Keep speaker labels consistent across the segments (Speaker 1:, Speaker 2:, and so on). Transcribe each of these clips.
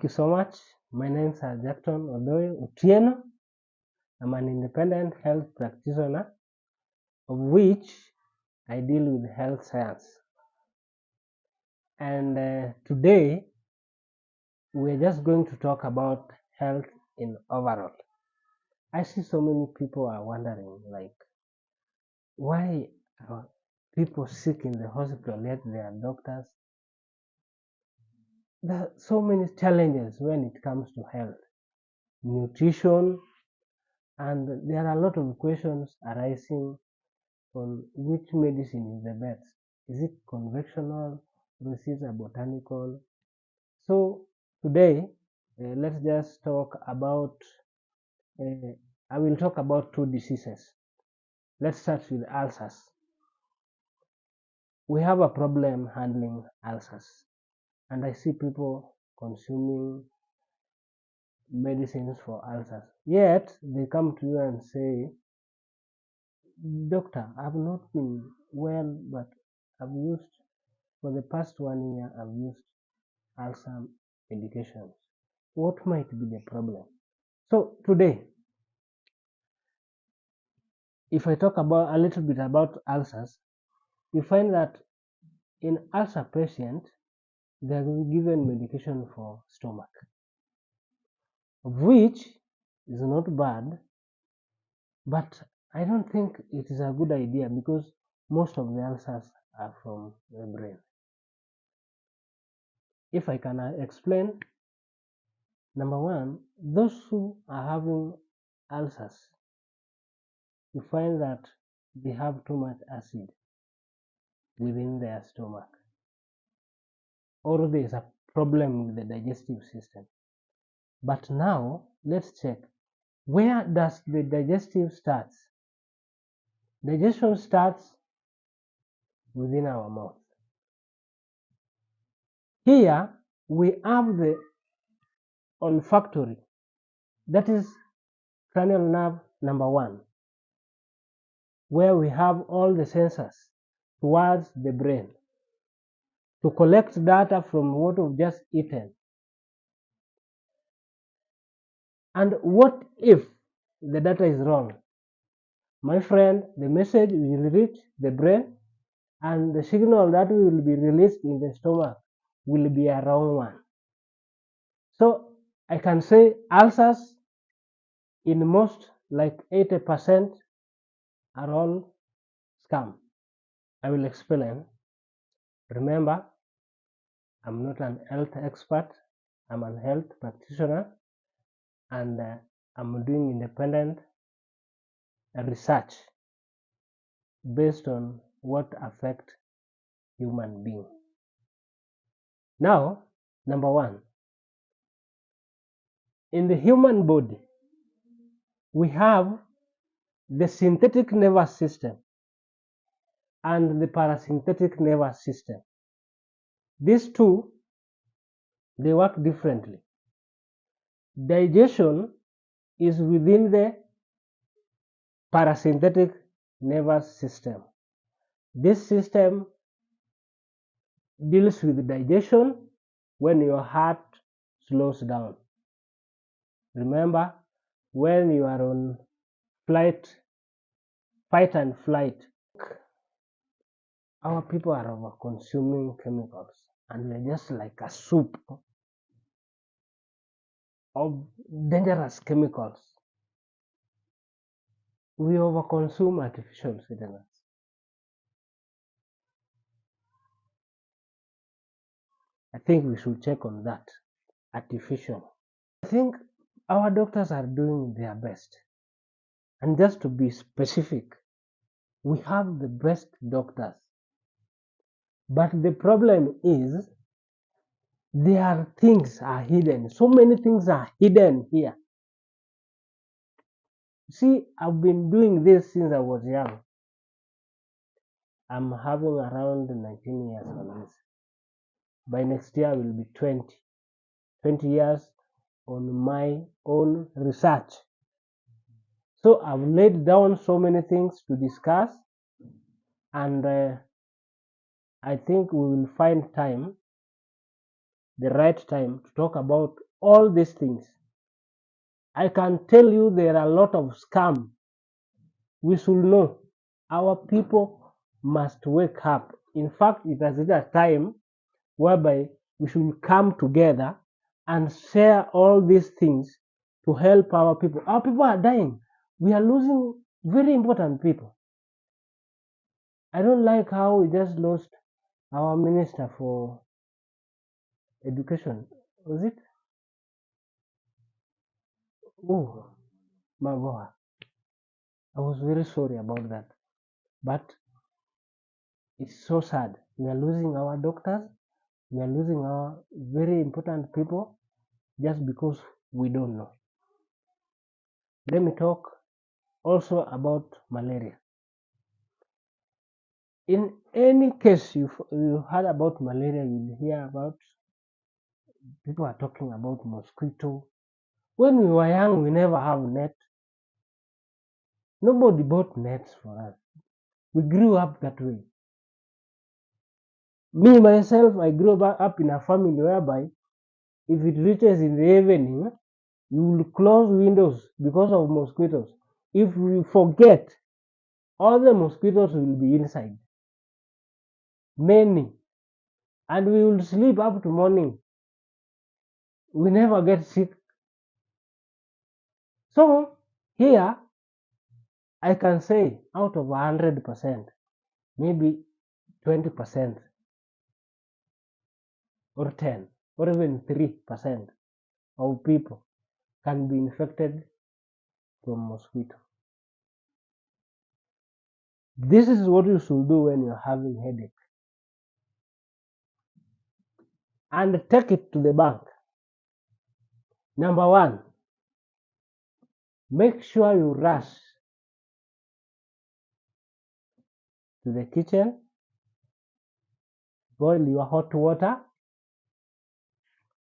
Speaker 1: you so much. My name is Jackson Odoy Otieno. I'm an independent health practitioner, of which I deal with health science. And today, we're just going to talk about health in overall. I see so many people are wondering, like, why are people sick in the hospital yet they are doctors? There are so many challenges when it comes to health, nutrition, and there are a lot of questions arising on which medicine is the best. Is it conventional or is it a botanical? So today, let's just talk about, I will talk about two diseases. Let's start with ulcers. We have a problem handling ulcers, and I see people consuming medicines for ulcers. Yet they come to you and say, Doctor, I've not been well, but I've used, for the past 1 year, I've used ulcer medications. What might be the problem? So today, if I talk about a little bit about ulcers, you find that in ulcer patient, they are given medication for stomach, of which is not bad, but I don't think it is a good idea because most of the ulcers are from the brain. If I can explain, number one, those who are having ulcers, you find that they have too much acid within their stomach, or there is a problem with the digestive system. But now let's check, where does the digestive starts? Digestion starts within our mouth. Here we have the olfactory, that is cranial nerve number one, where we have all the sensors towards the brain to collect data from what we've just eaten. And what if the data is wrong? My friend, the message will reach the brain and the signal that will be released in the stomach will be a wrong one. So I can say ulcers in most, like 80%, are all scam. I will explain. Remember, I'm not an health expert, I'm a health practitioner, and I'm doing independent research based on what affect human being. Now, number one, in the human body, we have the synthetic nervous system and the parasympathetic nervous system. These two, they work differently. Digestion is within the parasympathetic nervous system. This system deals with digestion when your heart slows down. Remember, when you are on fight and flight, our people are over consuming chemicals and we're just like a soup of dangerous chemicals. We overconsume artificial sweeteners. I think we should check on that. Artificial. I think our doctors are doing their best. And just to be specific, we have the best doctors. But the problem is things are hidden. So many things are hidden here. See, I've been doing this since I was young. I'm having around 19 years on this. By next year I will be 20. 20 years on my own research. So I've laid down so many things to discuss, and I think we will find time, the right time, to talk about all these things. I can tell you there are a lot of scam. We should know our people must wake up. In fact, it is a time whereby we should come together and share all these things to help our people. Our people are dying. We are losing very important people. I don't like how we just lost our minister for education. Was it? Oh, Magoha. I was very sorry about that. But it's so sad. We are losing our doctors. We are losing our very important people just because we don't know. Let me talk also about malaria. In any case you heard about malaria, you hear about people are talking about mosquito. When we were young, we never have net. Nobody bought nets for us. We grew up that way. Me myself, I grew up in a family whereby if it reaches in the evening, you will close windows because of mosquitoes. If we forget, all the mosquitoes will be inside. Many. And we will sleep up to morning. We never get sick. So here I can say out of 100%, maybe 20% or 10 or even 3% of people can be infected from mosquito. This is what you should do when you're having headache. And take it to the bank. Number one, make sure you rush to the kitchen, boil your hot water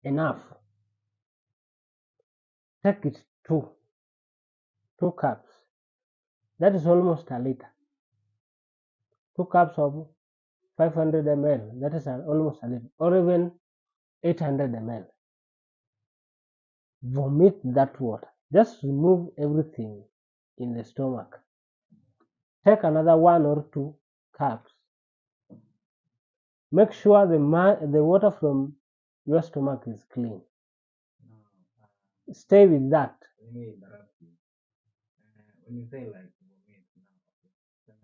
Speaker 1: enough. Take it two cups. That is almost a liter. 2 cups of 500 ml. That is almost a liter, or even 800 ml. Vomit that water. Just remove everything in the stomach. Take another 1 or 2 cups. Make sure the water from your stomach is clean. Stay with that.
Speaker 2: Let me interrupt you. When you say like vomit now, okay,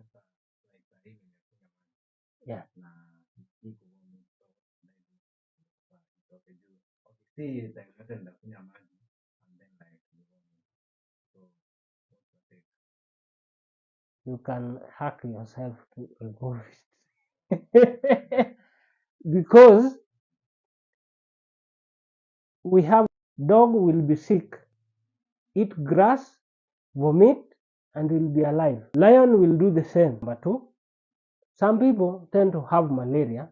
Speaker 2: like even
Speaker 1: Yeah.
Speaker 2: vomit, so okay, see like nothing the and then like the vomit. So what's the take?
Speaker 1: You can hack yourself to remove it. Because we have dog will be sick, eat grass, vomit, and will be alive. Lion will do the same. Number two, some people tend to have malaria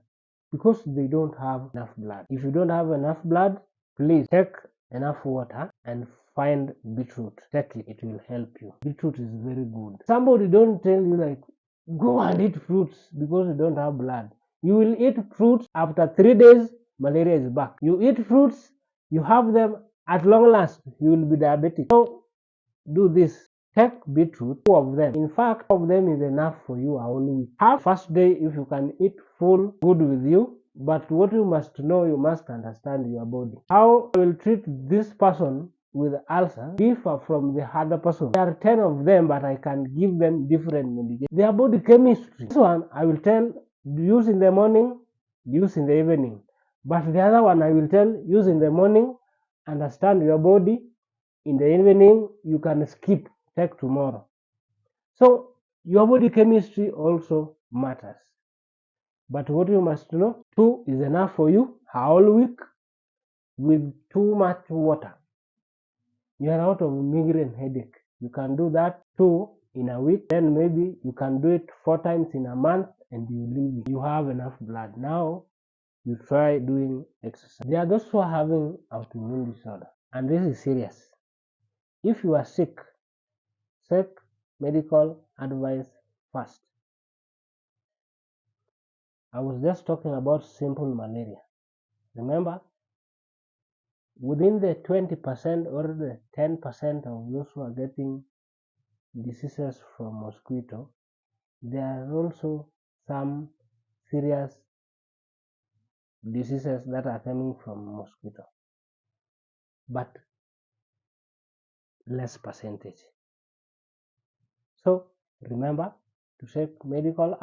Speaker 1: because they don't have enough blood. If you don't have enough blood, please take enough water and find beetroot. Take it, it will help you. Beetroot is very good. Somebody don't tell you like go and eat fruits because you don't have blood. You will eat fruits after 3 days, malaria is back. You eat fruits, you have them at long last, you will be diabetic. So do this. Take beetroot, 2 of them. In fact, of them is enough for you a whole week. Half first day if you can eat full, good with you. But what you must know, you must understand your body. How I will treat this person with ulcer differ from the other person. There are 10 of them, but I can give them different medication. Their body chemistry. This one I will tell use in the morning, use in the evening. But the other one I will tell use in the morning, understand your body. In the evening, you can skip, take tomorrow. So your body chemistry also matters. But what you must know, 2 is enough for you a whole week with too much water. You are out of migraine headache. You can do that 2 in a week. Then maybe you can do it 4 times in a month and you leave it. You have enough blood. Now you try doing exercise. There are those who are having autoimmune disorder, and this is serious. If you are sick, seek medical advice first. I was just talking about simple malaria. Remember, within the 20% or the 10% of those who are getting diseases from mosquito, there are also some serious diseases that are coming from mosquito, but less percentage. So remember to take medical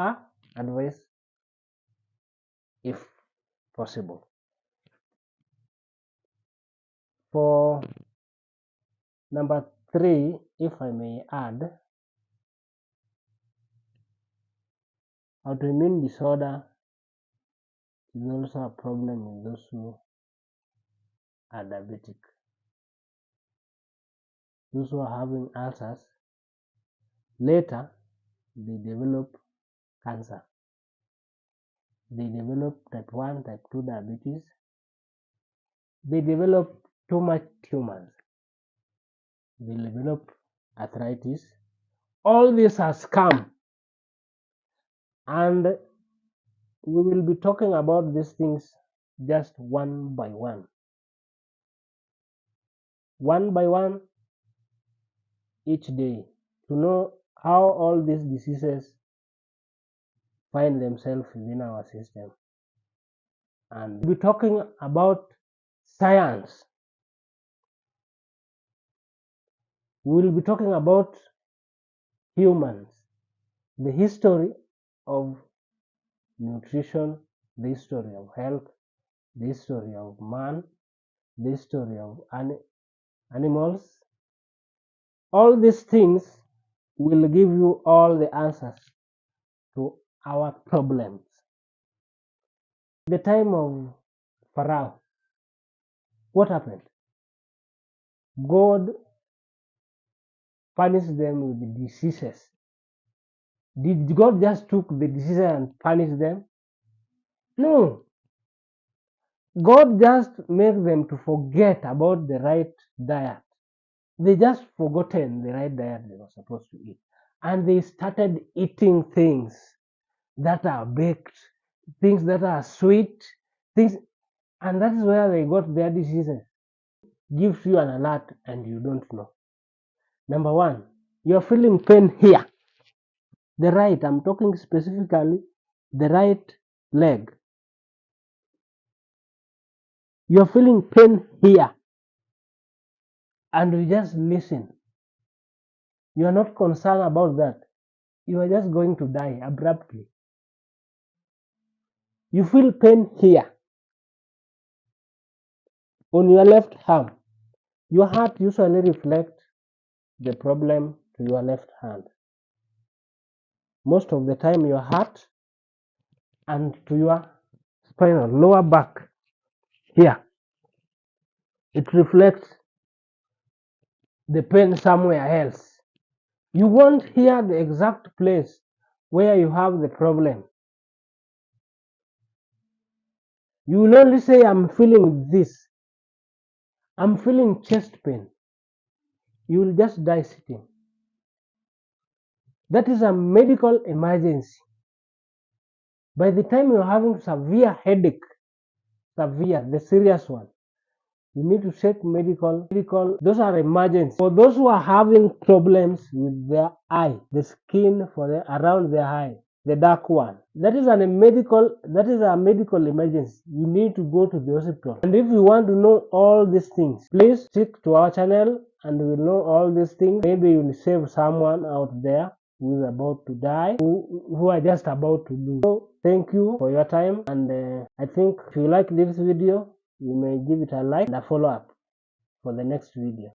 Speaker 1: advice if possible. For number 3, if I may add, autoimmune disorder is also a problem in those who are diabetic. Those who are having ulcers, later they develop cancer. They develop type 1, type 2 diabetes. They develop too much tumors. They develop arthritis. All this has come, and we will be talking about these things just one by one. One by one each day, to know how all these diseases find themselves within our system. And we'll be talking about science. We will be talking about humans, the history of nutrition, the history of health, the history of man, the history of animals. All these things will give you all the answers to our problems. The time of Pharaoh, what happened? God punished them with diseases. Did God just took the diseases and punish them? No. God just made them to forget about the right diet. They just forgotten the right diet they were supposed to eat. And they started eating things that are baked, things that are sweet, things, and that is where they got their diseases. Gives you an alert and you don't know. Number 1, you're feeling pain here. The right, I'm talking specifically the right leg. You're feeling pain here, and you just listen. You are not concerned about that. You are just going to die abruptly. You feel pain here on your left arm. Your heart usually reflects the problem to your left hand. Most of the time, your heart and to your spinal lower back here, it reflects the pain somewhere else. You won't hear the exact place where you have the problem. You will only say, I'm feeling this. I'm feeling chest pain. You will just die sitting. That is a medical emergency. By the time you're having severe headache, the serious one, you need to take medical, those are emergencies. For those who are having problems with their eye, the skin around their eye, the dark one, that is a medical emergency. You need to go to the hospital. And if you want to know all these things, please stick to our channel and we will know all these things. Maybe you will save someone out there who is about to die, who are just about to lose. So thank you for your time, and I think if you like this video, you may give it a like and a follow up for the next video.